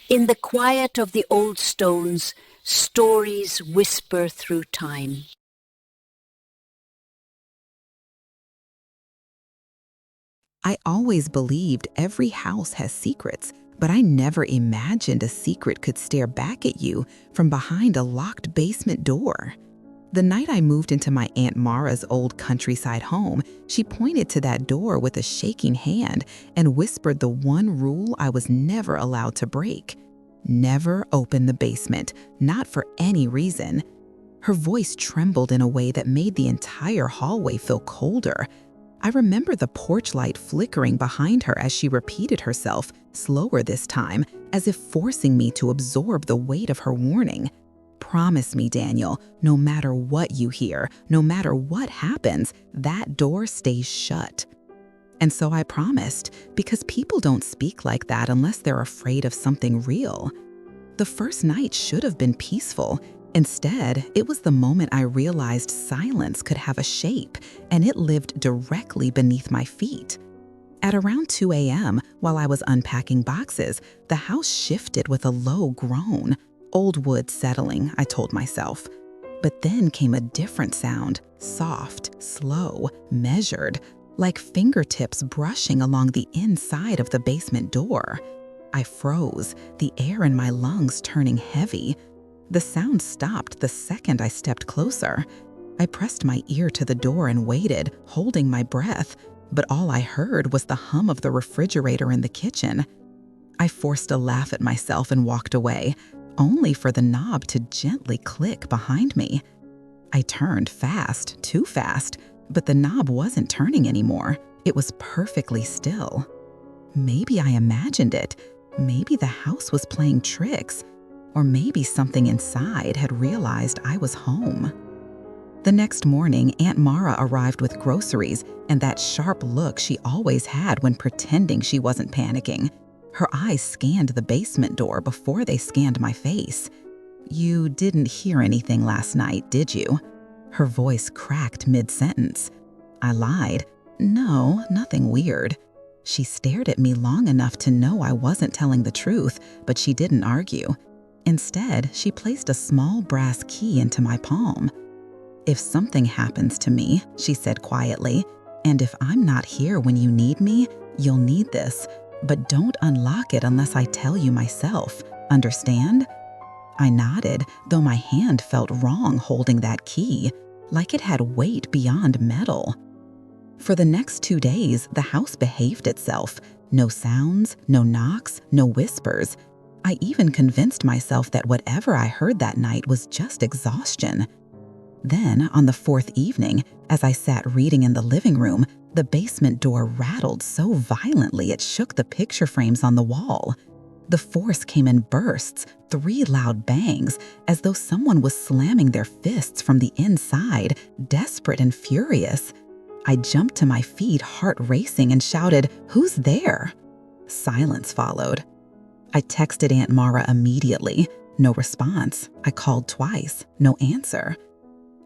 In the quiet of the old stones, stories whisper through time. I always believed every house has secrets, but I never imagined a secret could stare back at you from behind a locked basement door. The night I moved into my Aunt Mara's old countryside home, she pointed to that door with a shaking hand and whispered the one rule I was never allowed to break. Never open the basement, not for any reason. Her voice trembled in a way that made the entire hallway feel colder. I remember the porch light flickering behind her as she repeated herself, slower this time, as if forcing me to absorb the weight of her warning. Promise me, Daniel, no matter what you hear, no matter what happens, that door stays shut. And so I promised, because people don't speak like that unless they're afraid of something real. The first night should have been peaceful. Instead, it was the moment I realized silence could have a shape, and it lived directly beneath my feet. At around 2 a.m., while I was unpacking boxes, the house shifted with a low groan. Old wood settling, I told myself. But then came a different sound, soft, slow, measured, like fingertips brushing along the inside of the basement door. I froze, the air in my lungs turning heavy. The sound stopped the second I stepped closer. I pressed my ear to the door and waited, holding my breath, but all I heard was the hum of the refrigerator in the kitchen. I forced a laugh at myself and walked away, only for the knob to gently click behind me. I turned fast, too fast, but the knob wasn't turning anymore. It was perfectly still. Maybe I imagined it. Maybe the house was playing tricks. Or maybe something inside had realized I was home. The next morning, Aunt Mara arrived with groceries and that sharp look she always had when pretending she wasn't panicking. Her eyes scanned the basement door before they scanned my face. "You didn't hear anything last night, did you?" Her voice cracked mid-sentence. I lied. "No, nothing weird." She stared at me long enough to know I wasn't telling the truth, but she didn't argue. Instead, she placed a small brass key into my palm. "If something happens to me," she said quietly, "and if I'm not here when you need me, you'll need this. But don't unlock it unless I tell you myself. Understand?" I nodded, though my hand felt wrong holding that key, like it had weight beyond metal. For the next 2 days, the house behaved itself. No sounds, no knocks, no whispers. I even convinced myself that whatever I heard that night was just exhaustion. Then, on the 4th evening, as I sat reading in the living room, the basement door rattled so violently it shook the picture frames on the wall. The force came in bursts, 3 loud bangs, as though someone was slamming their fists from the inside, desperate and furious. I jumped to my feet, heart racing, and shouted, "Who's there?" Silence followed. I texted Aunt Mara immediately. No response. I called twice. No answer.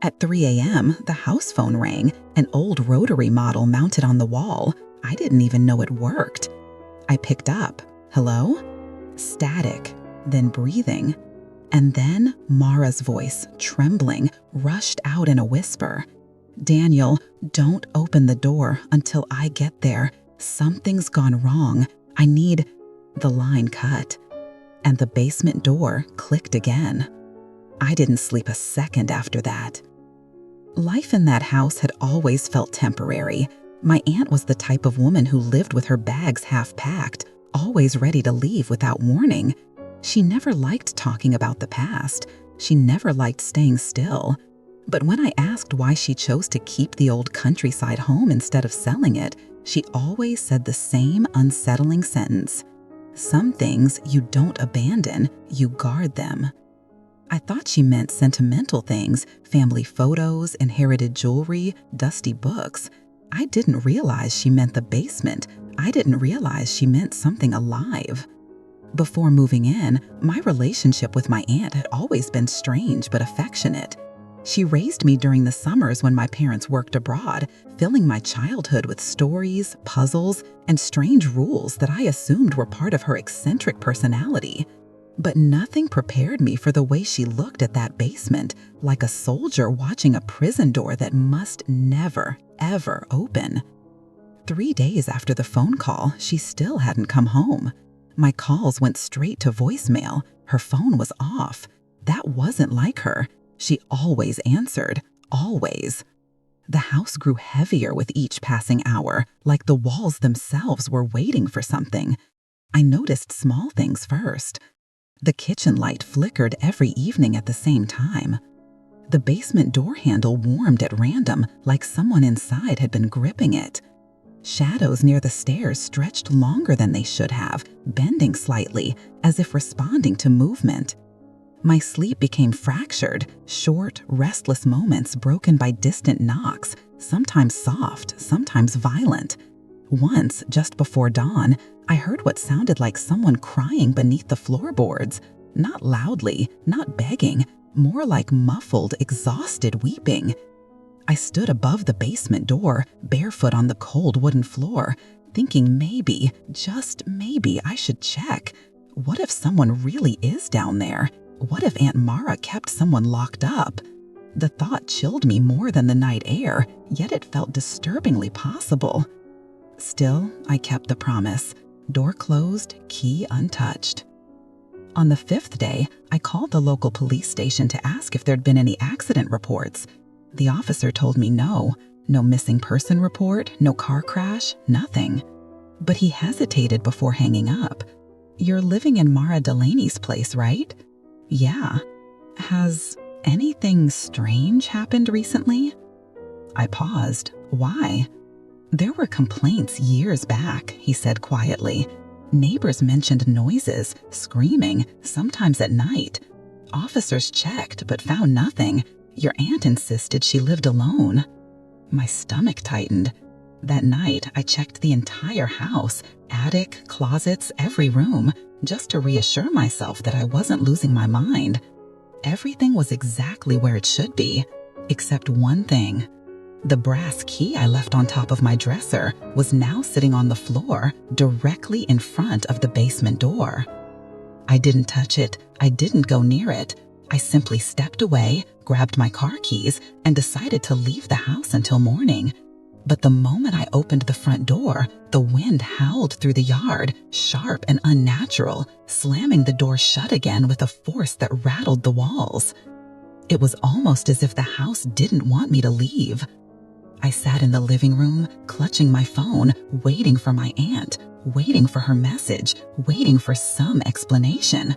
At 3 a.m., the house phone rang, an old rotary model mounted on the wall. I didn't even know it worked. I picked up. "Hello?" Static, then breathing. And then Mara's voice, trembling, rushed out in a whisper. "Daniel, don't open the door until I get there. Something's gone wrong. I need—" The line cut, and the basement door clicked again. I didn't sleep a second after that. Life in that house had always felt temporary. My aunt was the type of woman who lived with her bags half packed, always ready to leave without warning. She never liked talking about the past. She never liked staying still. But when I asked why she chose to keep the old countryside home instead of selling it, she always said the same unsettling sentence. "Some things you don't abandon, you guard them." I thought she meant sentimental things, family photos, inherited jewelry, dusty books. I didn't realize she meant the basement. I didn't realize she meant something alive. Before moving in, my relationship with my aunt had always been strange but affectionate. She raised me during the summers when my parents worked abroad, filling my childhood with stories, puzzles, and strange rules that I assumed were part of her eccentric personality. But nothing prepared me for the way she looked at that basement, like a soldier watching a prison door that must never, ever open. 3 days after the phone call, she still hadn't come home. My calls went straight to voicemail. Her phone was off. That wasn't like her. She always answered, always. The house grew heavier with each passing hour, like the walls themselves were waiting for something. I noticed small things first. The kitchen light flickered every evening at the same time. The basement door handle warmed at random, like someone inside had been gripping it. Shadows near the stairs stretched longer than they should have, bending slightly, as if responding to movement. My sleep became fractured, short, restless moments broken by distant knocks, sometimes soft, sometimes violent. Once, just before dawn, I heard what sounded like someone crying beneath the floorboards. Not loudly, not begging, more like muffled, exhausted weeping. I stood above the basement door, barefoot on the cold wooden floor, thinking maybe, just maybe, I should check. What if someone really is down there? What if Aunt Mara kept someone locked up? The thought chilled me more than the night air, yet it felt disturbingly possible. Still, I kept the promise. Door closed, key untouched. On the 5th day, I called the local police station to ask if there'd been any accident reports. The officer told me no missing person report, no car crash, nothing. But he hesitated before hanging up. You're living in Mara Delaney's place, right? Yeah. Has anything strange happened recently? I paused. Why? There were complaints years back, he said quietly. Neighbors mentioned noises, screaming, sometimes at night. Officers checked but found nothing. Your aunt insisted she lived alone. My stomach tightened. That night, I checked the entire house, attic, closets, every room, just to reassure myself that I wasn't losing my mind. Everything was exactly where it should be, except one thing. The brass key I left on top of my dresser was now sitting on the floor, directly in front of the basement door. I didn't touch it. I didn't go near it. I simply stepped away, grabbed my car keys, and decided to leave the house until morning. But the moment I opened the front door, the wind howled through the yard, sharp and unnatural, slamming the door shut again with a force that rattled the walls. It was almost as if the house didn't want me to leave. I sat in the living room, clutching my phone, waiting for my aunt, waiting for her message, waiting for some explanation.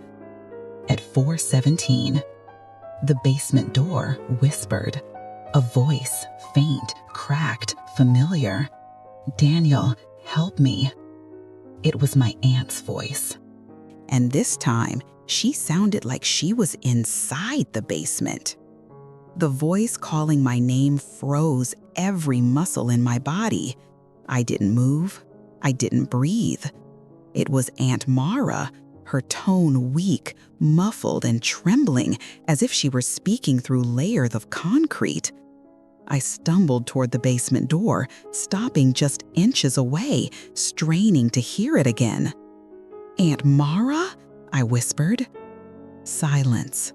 At 4:17, the basement door whispered. A voice, faint, cracked, familiar. "Daniel, help me." It was my aunt's voice. And this time, she sounded like she was inside the basement. The voice calling my name froze every muscle in my body. I didn't move. I didn't breathe. It was Aunt Mara, her tone weak, muffled, and trembling, as if she were speaking through layers of concrete. I stumbled toward the basement door, stopping just inches away, straining to hear it again. "Aunt Mara?" I whispered. Silence.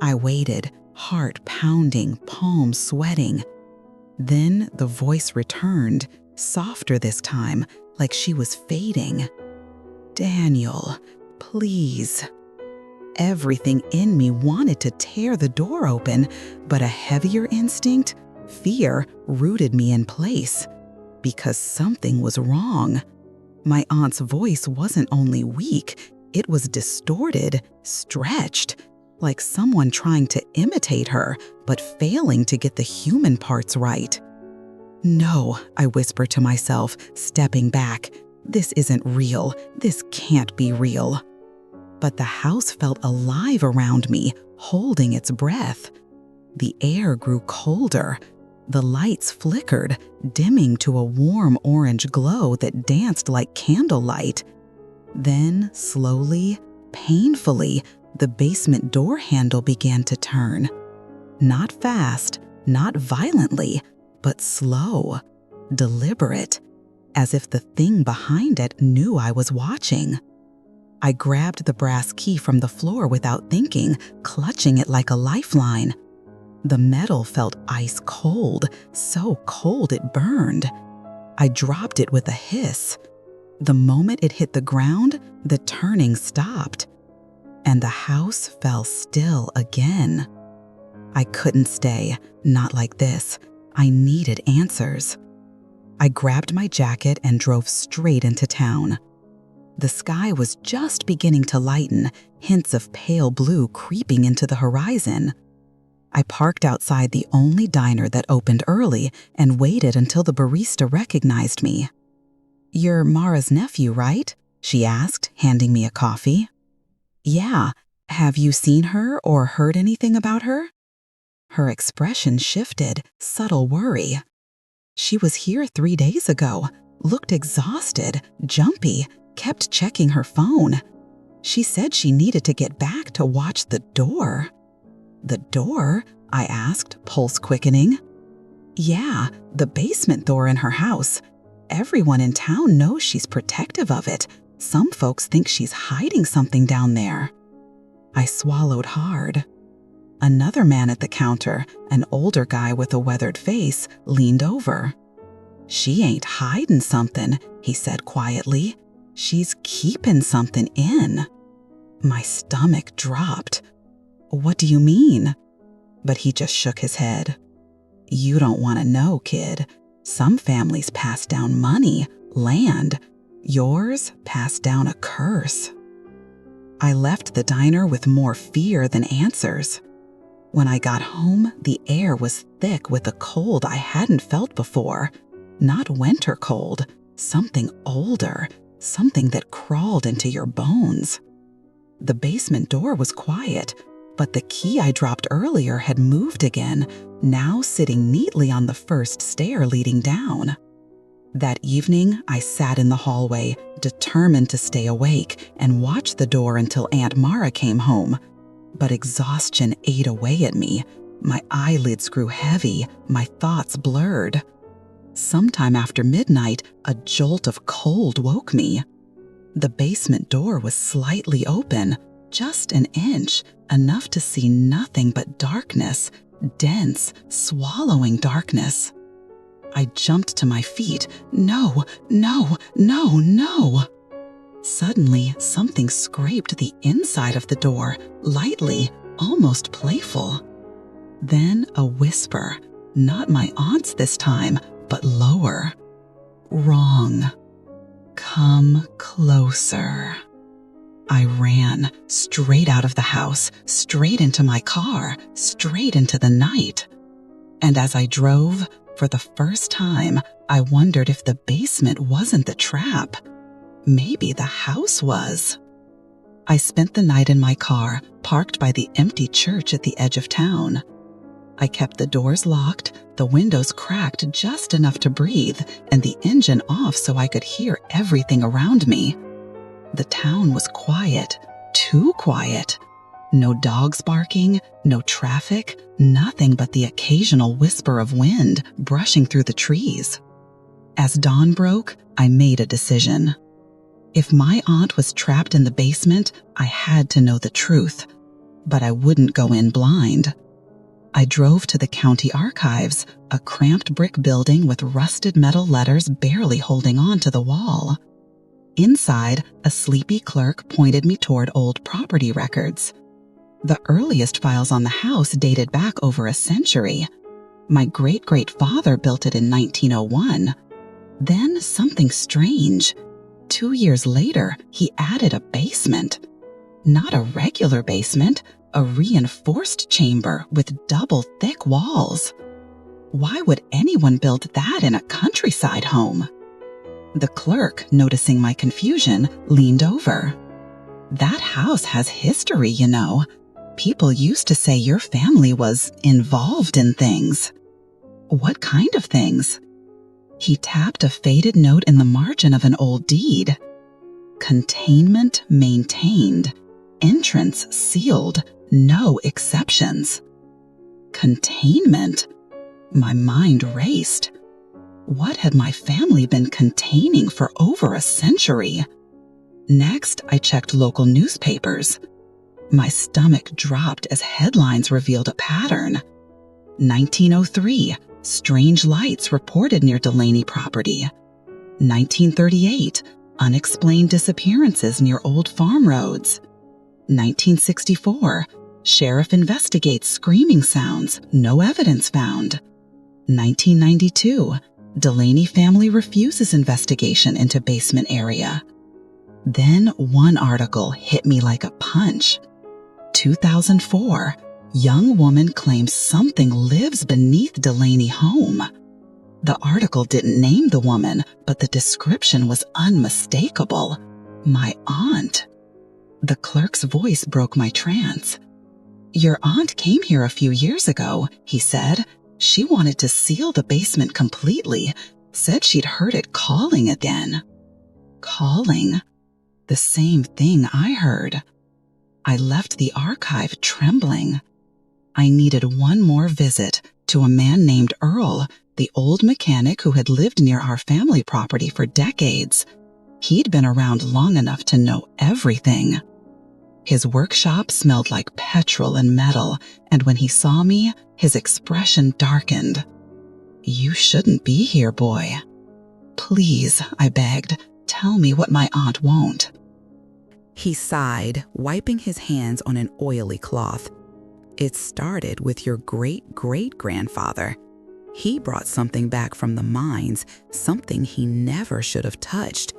I waited, heart pounding, palms sweating. Then the voice returned, softer this time, like she was fading. "Daniel, please." Everything in me wanted to tear the door open, but a heavier instinct, fear, rooted me in place. Because something was wrong. My aunt's voice wasn't only weak, it was distorted, stretched, like someone trying to imitate her, but failing to get the human parts right. "No," I whispered to myself, stepping back. "This isn't real. This can't be real." But the house felt alive around me, holding its breath. The air grew colder. The lights flickered, dimming to a warm orange glow that danced like candlelight. Then, slowly, painfully, the basement door handle began to turn. Not fast, not violently, but slow, deliberate, as if the thing behind it knew I was watching. I grabbed the brass key from the floor without thinking, clutching it like a lifeline. The metal felt ice cold, so cold it burned. I dropped it with a hiss. The moment it hit the ground, the turning stopped, and the house fell still again. I couldn't stay, not like this. I needed answers. I grabbed my jacket and drove straight into town. The sky was just beginning to lighten, hints of pale blue creeping into the horizon. I parked outside the only diner that opened early and waited until the barista recognized me. "You're Mara's nephew, right?" she asked, handing me a coffee. "Yeah. Have you seen her or heard anything about her?" Her expression shifted, subtle worry. "She was here 3 days ago, looked exhausted, jumpy, kept checking her phone. She said she needed to get back to watch the door." "The door?" I asked, pulse quickening. "Yeah, the basement door in her house. Everyone in town knows she's protective of it. Some folks think she's hiding something down there." I swallowed hard. Another man at the counter, an older guy with a weathered face, leaned over. "She ain't hiding something," he said quietly. "She's keeping something in." My stomach dropped. "What do you mean?" But he just shook his head. "You don't want to know, kid. Some families pass down money, land. Yours passed down a curse." I left the diner with more fear than answers. When I got home, the air was thick with a cold I hadn't felt before. Not winter cold, something older, something that crawled into your bones. The basement door was quiet, but the key I dropped earlier had moved again, now sitting neatly on the first stair leading down. That evening, I sat in the hallway, determined to stay awake and watch the door until Aunt Mara came home. But exhaustion ate away at me. My eyelids grew heavy, my thoughts blurred. Sometime after midnight, a jolt of cold woke me. The basement door was slightly open, just an inch, enough to see nothing but darkness, dense, swallowing darkness. I jumped to my feet. No, no, no, no. Suddenly, something scraped the inside of the door, lightly, almost playful. Then a whisper, not my aunt's this time, but lower. "Wrong. Come closer." I ran, straight out of the house, straight into my car, straight into the night. And as I drove, for the first time, I wondered if the basement wasn't the trap. Maybe the house was. I spent the night in my car, parked by the empty church at the edge of town. I kept the doors locked, the windows cracked just enough to breathe, and the engine off so I could hear everything around me. The town was quiet, too quiet. No dogs barking, no traffic, nothing but the occasional whisper of wind brushing through the trees. As dawn broke, I made a decision. If my aunt was trapped in the basement, I had to know the truth. But I wouldn't go in blind. I drove to the county archives, a cramped brick building with rusted metal letters barely holding on to the wall. Inside, a sleepy clerk pointed me toward old property records. The earliest files on the house dated back over a century. My great-great-father built it in 1901. Then something strange. 2 years later, he added a basement. Not a regular basement, a reinforced chamber with double thick walls. Why would anyone build that in a countryside home? The clerk, noticing my confusion, leaned over. "That house has history, you know. People used to say your family was involved in things." "What kind of things?" He tapped a faded note in the margin of an old deed. "Containment maintained. Entrance sealed. No exceptions." Containment? My mind raced. What had my family been containing for over a century? Next, I checked local newspapers. My stomach dropped as headlines revealed a pattern. 1903, strange lights reported near Delaney property. 1938, unexplained disappearances near old farm roads. 1964, sheriff investigates screaming sounds, no evidence found. 1992, Delaney family refuses investigation into basement area. Then one article hit me like a punch. 2004, young woman claims something lives beneath Delaney home. The article didn't name the woman, but the description was unmistakable. My aunt. The clerk's voice broke my trance. "Your aunt came here a few years ago," he said. "She wanted to seal the basement completely, said she'd heard it calling again." Calling? The same thing I heard. I left the archive trembling. I needed one more visit to a man named Earl, the old mechanic who had lived near our family property for decades. He'd been around long enough to know everything. His workshop smelled like petrol and metal, and when he saw me, his expression darkened. "You shouldn't be here, boy." "Please," I begged, "tell me what my aunt won't." He sighed, wiping his hands on an oily cloth. "It started with your great-great-grandfather. He brought something back from the mines, something he never should have touched.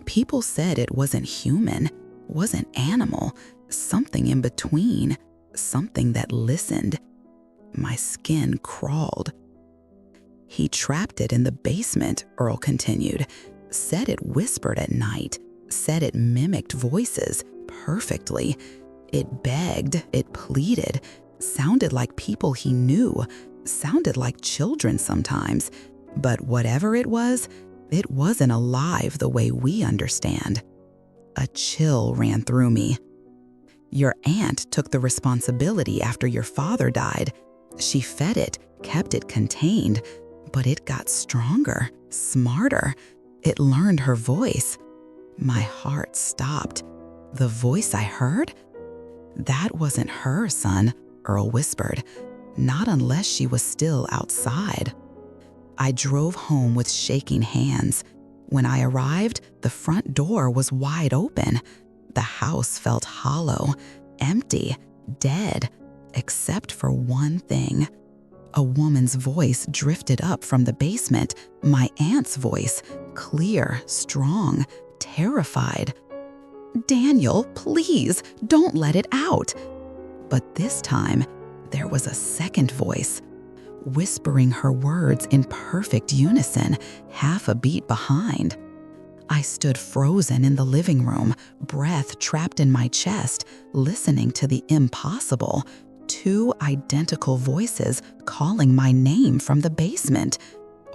People said it wasn't human, wasn't animal, something in between, something that listened." My skin crawled. "He trapped it in the basement," Earl continued. "Said it whispered at night, said it mimicked voices perfectly. It begged, it pleaded, sounded like people he knew, sounded like children sometimes. But whatever it wasn't alive the way we understand." A chill ran through me. "Your aunt took the responsibility after your father died. She fed it, kept it contained, but it got stronger, smarter. It learned her voice." My heart stopped. The voice I heard? "That wasn't her, son," Earl whispered. "Not unless she was still outside." I drove home with shaking hands. When I arrived, the front door was wide open. The house felt hollow, empty, dead, except for one thing. A woman's voice drifted up from the basement, my aunt's voice, clear, strong, terrified. "Daniel, please, don't let it out." But this time, there was a second voice, whispering her words in perfect unison, half a beat behind. I stood frozen in the living room, breath trapped in my chest, listening to the impossible. Two identical voices calling my name from the basement.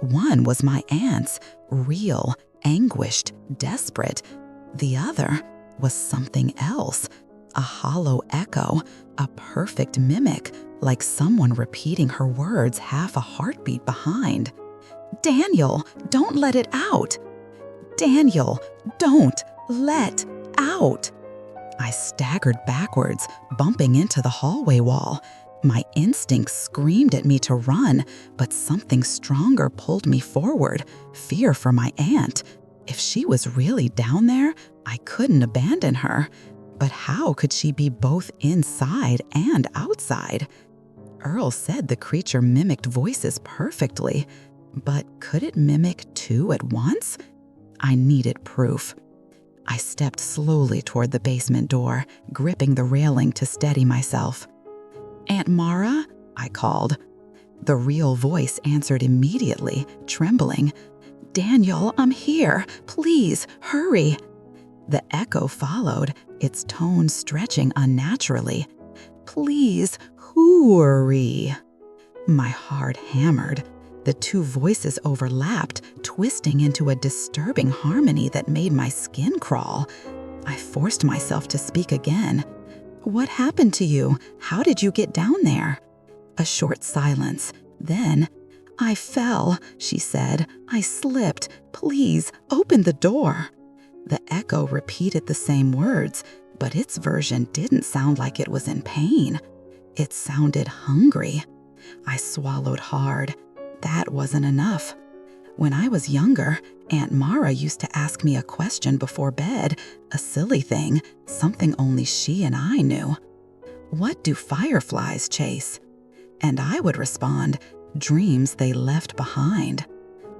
One was my aunt's, real, anguished, desperate. The other was something else, a hollow echo, a perfect mimic, like someone repeating her words half a heartbeat behind. "Daniel, don't let it out. Daniel, don't let out." I staggered backwards, bumping into the hallway wall. My instincts screamed at me to run, but something stronger pulled me forward, fear for my aunt. If she was really down there, I couldn't abandon her. But how could she be both inside and outside? Earl said the creature mimicked voices perfectly, but could it mimic two at once? I needed proof. I stepped slowly toward the basement door, gripping the railing to steady myself. "Aunt Mara?" I called. The real voice answered immediately, trembling. "Daniel, I'm here. Please, hurry." The echo followed, its tone stretching unnaturally. "Please, hurry." My heart hammered. The two voices overlapped, twisting into a disturbing harmony that made my skin crawl. I forced myself to speak again. "What happened to you? How did you get down there?" A short silence. Then, "I fell," she said. "I slipped. Please, open the door." The echo repeated the same words, but its version didn't sound like it was in pain. It sounded hungry. I swallowed hard. That wasn't enough. When I was younger, Aunt Mara used to ask me a question before bed, a silly thing, something only she and I knew. What do fireflies chase? And I would respond, dreams they left behind.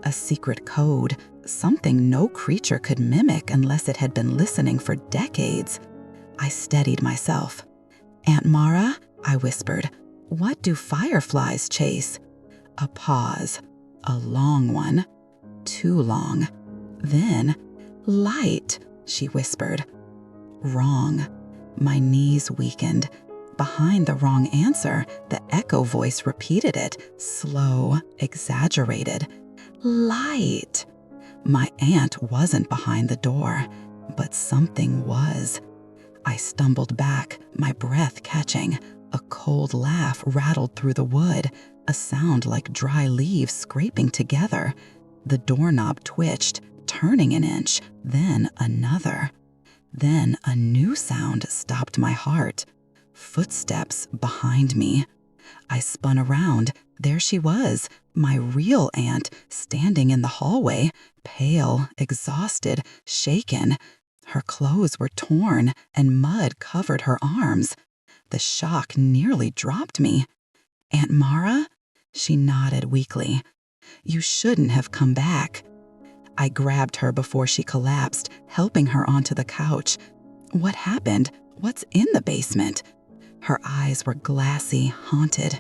A secret code, something no creature could mimic unless it had been listening for decades. I steadied myself. Aunt Mara, I whispered, what do fireflies chase? A pause, a long one, too long. Then, light, she whispered. Wrong. My knees weakened. Behind the wrong answer, the echo voice repeated it, slow, exaggerated. Light. My aunt wasn't behind the door, but something was. I stumbled back, my breath catching. A cold laugh rattled through the wood, a sound like dry leaves scraping together. The doorknob twitched, turning an inch, then another. Then a new sound stopped my heart. Footsteps behind me. I spun around. There she was, my real aunt, standing in the hallway, pale, exhausted, shaken. Her clothes were torn, and mud covered her arms. The shock nearly dropped me. Aunt Mara? She nodded weakly. You shouldn't have come back. I grabbed her before she collapsed, helping her onto the couch. What happened? What's in the basement? Her eyes were glassy, haunted.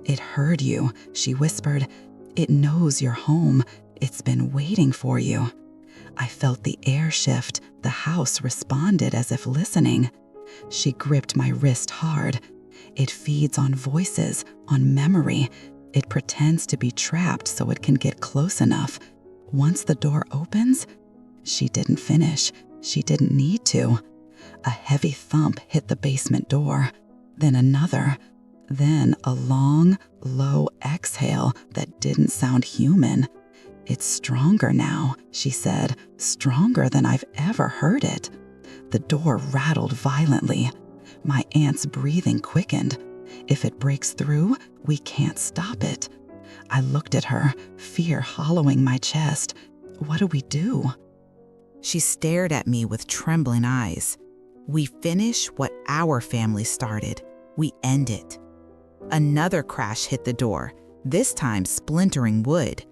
It heard you, she whispered. It knows you're home. It's been waiting for you. I felt the air shift. The house responded as if listening. She gripped my wrist hard. It feeds on voices, on memory. It pretends to be trapped so it can get close enough. Once the door opens, she didn't finish. She didn't need to. A heavy thump hit the basement door. Then another. Then a long, low exhale that didn't sound human. It's stronger now, she said, stronger than I've ever heard it. The door rattled violently. My aunt's breathing quickened. If it breaks through, we can't stop it. I looked at her, fear hollowing my chest. What do we do? She stared at me with trembling eyes. We finish what our family started. We end it. Another crash hit the door, this time splintering wood.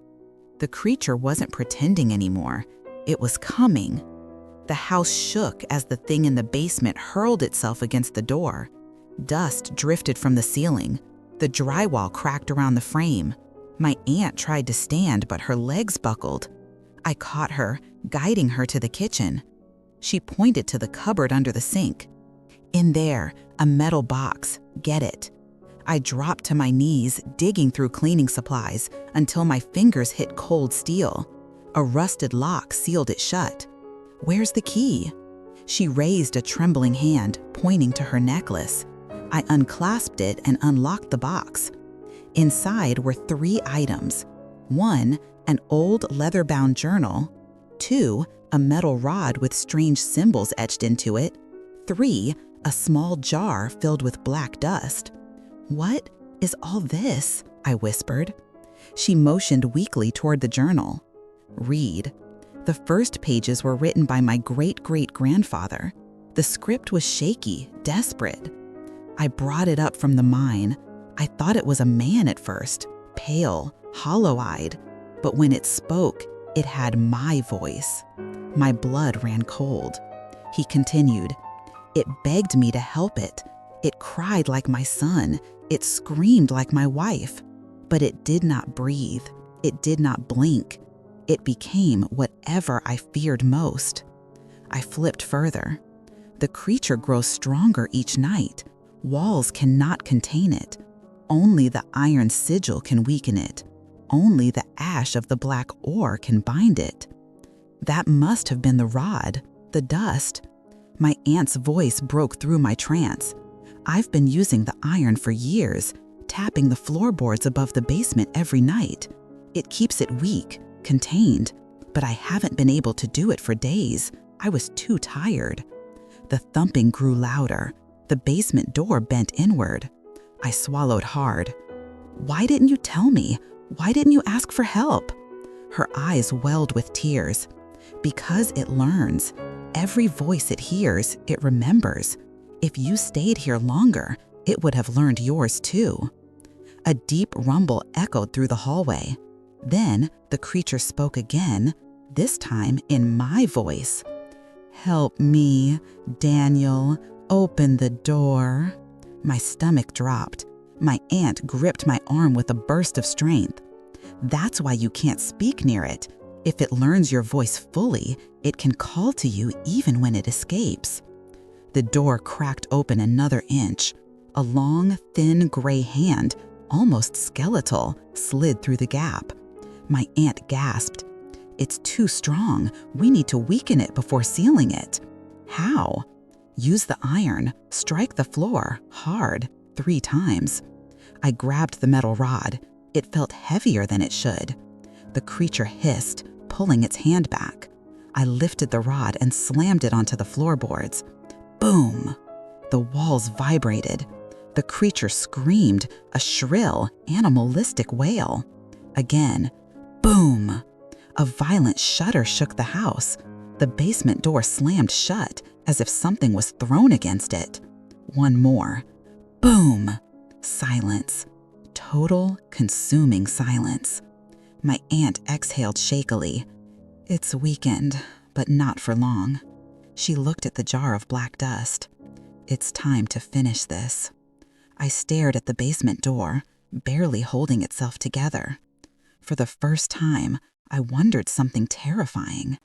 The creature wasn't pretending anymore. It was coming. The house shook as the thing in the basement hurled itself against the door. Dust drifted from the ceiling. The drywall cracked around the frame. My aunt tried to stand, but her legs buckled. I caught her, guiding her to the kitchen. She pointed to the cupboard under the sink. In there, a metal box. Get it. I dropped to my knees, digging through cleaning supplies until my fingers hit cold steel. A rusted lock sealed it shut. Where's the key? She raised a trembling hand, pointing to her necklace. I unclasped it and unlocked the box. Inside were 3 items. 1, an old leather-bound journal. 2, a metal rod with strange symbols etched into it. 3, a small jar filled with black dust. What is all this? I whispered. She motioned weakly toward the journal. Read. The first pages were written by my great-great-grandfather. The script was shaky, desperate. I brought it up from the mine. I thought it was a man at first, pale, hollow-eyed. But when it spoke, it had my voice. My blood ran cold. He continued. It begged me to help it. It cried like my son. It screamed like my wife. But it did not breathe. It did not blink. It became whatever I feared most. I flipped further. The creature grows stronger each night. Walls cannot contain it. Only the iron sigil can weaken it. Only the ash of the black ore can bind it. That must have been the rod, the dust. My aunt's voice broke through my trance. I've been using the iron for years, tapping the floorboards above the basement every night. It keeps it weak, contained, but I haven't been able to do it for days. I was too tired. The thumping grew louder. The basement door bent inward. I swallowed hard. Why didn't you tell me? Why didn't you ask for help? Her eyes welled with tears. Because it learns. Every voice it hears, it remembers. If you stayed here longer, it would have learned yours too. A deep rumble echoed through the hallway. Then the creature spoke again, this time in my voice. Help me, Daniel, open the door. My stomach dropped. My aunt gripped my arm with a burst of strength. That's why you can't speak near it. If it learns your voice fully, it can call to you even when it escapes. The door cracked open another inch. A long, thin gray hand, almost skeletal, slid through the gap. My aunt gasped. It's too strong. We need to weaken it before sealing it. How? Use the iron. Strike the floor, hard, 3 times. I grabbed the metal rod. It felt heavier than it should. The creature hissed, pulling its hand back. I lifted the rod and slammed it onto the floorboards. Boom! The walls vibrated. The creature screamed, a shrill, animalistic wail. Again, boom! A violent shudder shook the house. The basement door slammed shut, as if something was thrown against it. One more. Boom! Silence. Total, consuming silence. My aunt exhaled shakily. It's weakened, but not for long. She looked at the jar of black dust. It's time to finish this. I stared at the basement door, barely holding itself together. For the first time, I wondered something terrifying.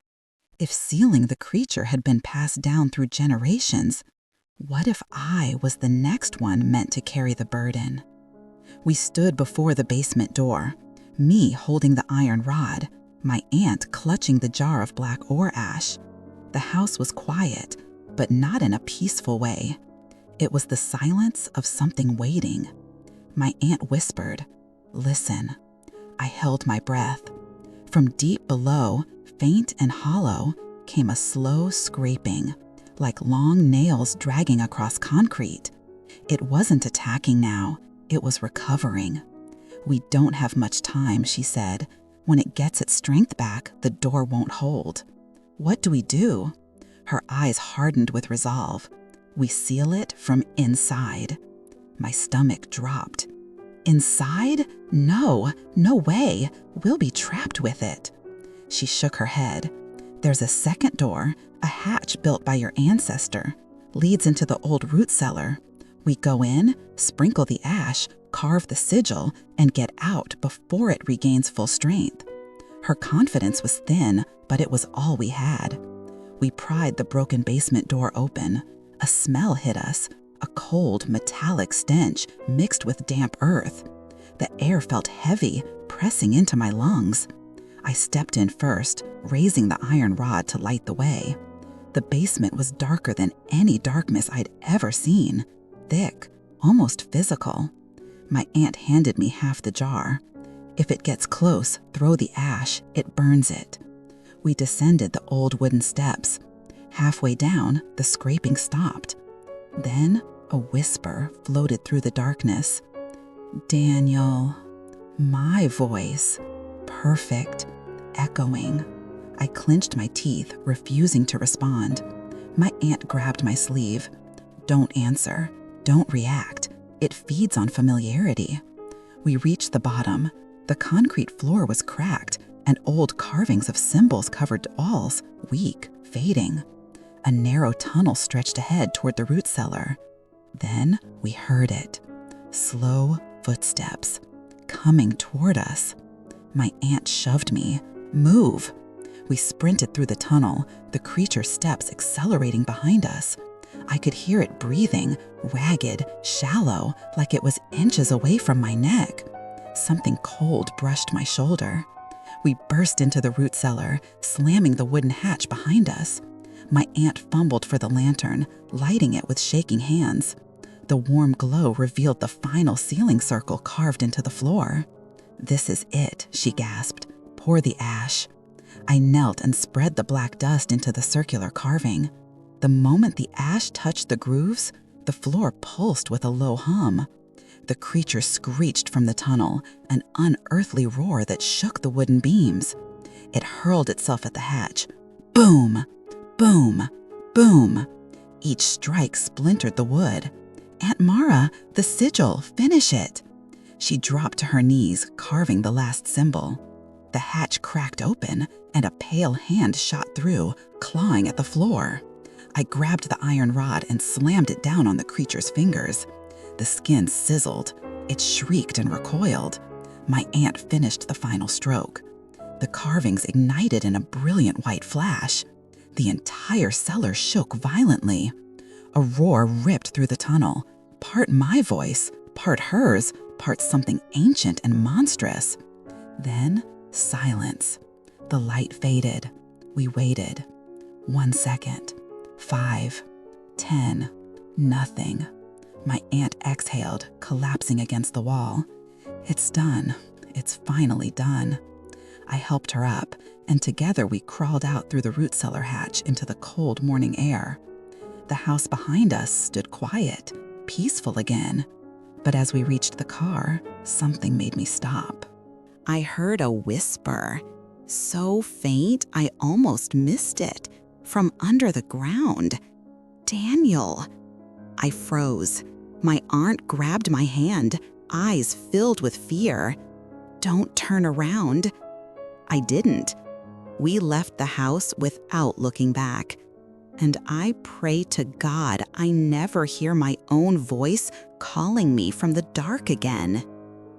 If sealing the creature had been passed down through generations, what if I was the next one meant to carry the burden? We stood before the basement door, me holding the iron rod, my aunt clutching the jar of black ore ash. The house was quiet, but not in a peaceful way. It was the silence of something waiting. My aunt whispered, "Listen." I held my breath. From deep below, faint and hollow, came a slow scraping, like long nails dragging across concrete. It wasn't attacking now, it was recovering. We don't have much time, she said. When it gets its strength back, the door won't hold. What do we do? Her eyes hardened with resolve. We seal it from inside. My stomach dropped. Inside? No, no way. We'll be trapped with it. She shook her head. There's a second door, a hatch built by your ancestor, leads into the old root cellar. We go in, sprinkle the ash, carve the sigil, and get out before it regains full strength. Her confidence was thin, but it was all we had. We pried the broken basement door open. A smell hit us, a cold, metallic stench mixed with damp earth. The air felt heavy, pressing into my lungs. I stepped in first, raising the iron rod to light the way. The basement was darker than any darkness I'd ever seen, thick, almost physical. My aunt handed me half the jar. If it gets close, throw the ash, it burns it. We descended the old wooden steps. Halfway down, the scraping stopped. Then a whisper floated through the darkness. Daniel. My voice. Perfect. Echoing. I clenched my teeth, refusing to respond. My aunt grabbed my sleeve. Don't answer. Don't react. It feeds on familiarity. We reached the bottom. The concrete floor was cracked, and old carvings of symbols covered walls, weak, fading. A narrow tunnel stretched ahead toward the root cellar. Then we heard it. Slow footsteps. Coming toward us. My aunt shoved me. Move! We sprinted through the tunnel, the creature's steps accelerating behind us. I could hear it breathing, ragged, shallow, like it was inches away from my neck. Something cold brushed my shoulder. We burst into the root cellar, slamming the wooden hatch behind us. My aunt fumbled for the lantern, lighting it with shaking hands. The warm glow revealed the final sealing circle carved into the floor. This is it, she gasped. Pour the ash. I knelt and spread the black dust into the circular carving. The moment the ash touched the grooves, the floor pulsed with a low hum. The creature screeched from the tunnel, an unearthly roar that shook the wooden beams. It hurled itself at the hatch. Boom! Boom! Boom! Each strike splintered the wood. Aunt Mara, the sigil, finish it! She dropped to her knees, carving the last symbol. The hatch cracked open, and a pale hand shot through, clawing at the floor. I grabbed the iron rod and slammed it down on the creature's fingers. The skin sizzled. It shrieked and recoiled. My aunt finished the final stroke. The carvings ignited in a brilliant white flash. The entire cellar shook violently. A roar ripped through the tunnel, part my voice, part hers, part something ancient and monstrous. Then, silence. The light faded. We waited. 1 second. 5. 10. Nothing. My aunt exhaled, collapsing against the wall. It's done. It's finally done. I helped her up, and together we crawled out through the root cellar hatch into the cold morning air. The house behind us stood quiet, peaceful again. But as we reached the car, something made me stop. I heard a whisper, so faint I almost missed it, from under the ground. Daniel. I froze. My aunt grabbed my hand, eyes filled with fear. Don't turn around. I didn't. We left the house without looking back. And I pray to God I never hear my own voice calling me from the dark again.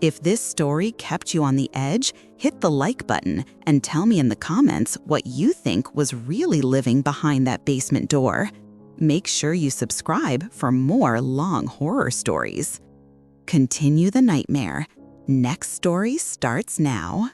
If this story kept you on the edge, hit the like button and tell me in the comments what you think was really living behind that basement door. Make sure you subscribe for more long horror stories. Continue the nightmare. Next story starts now.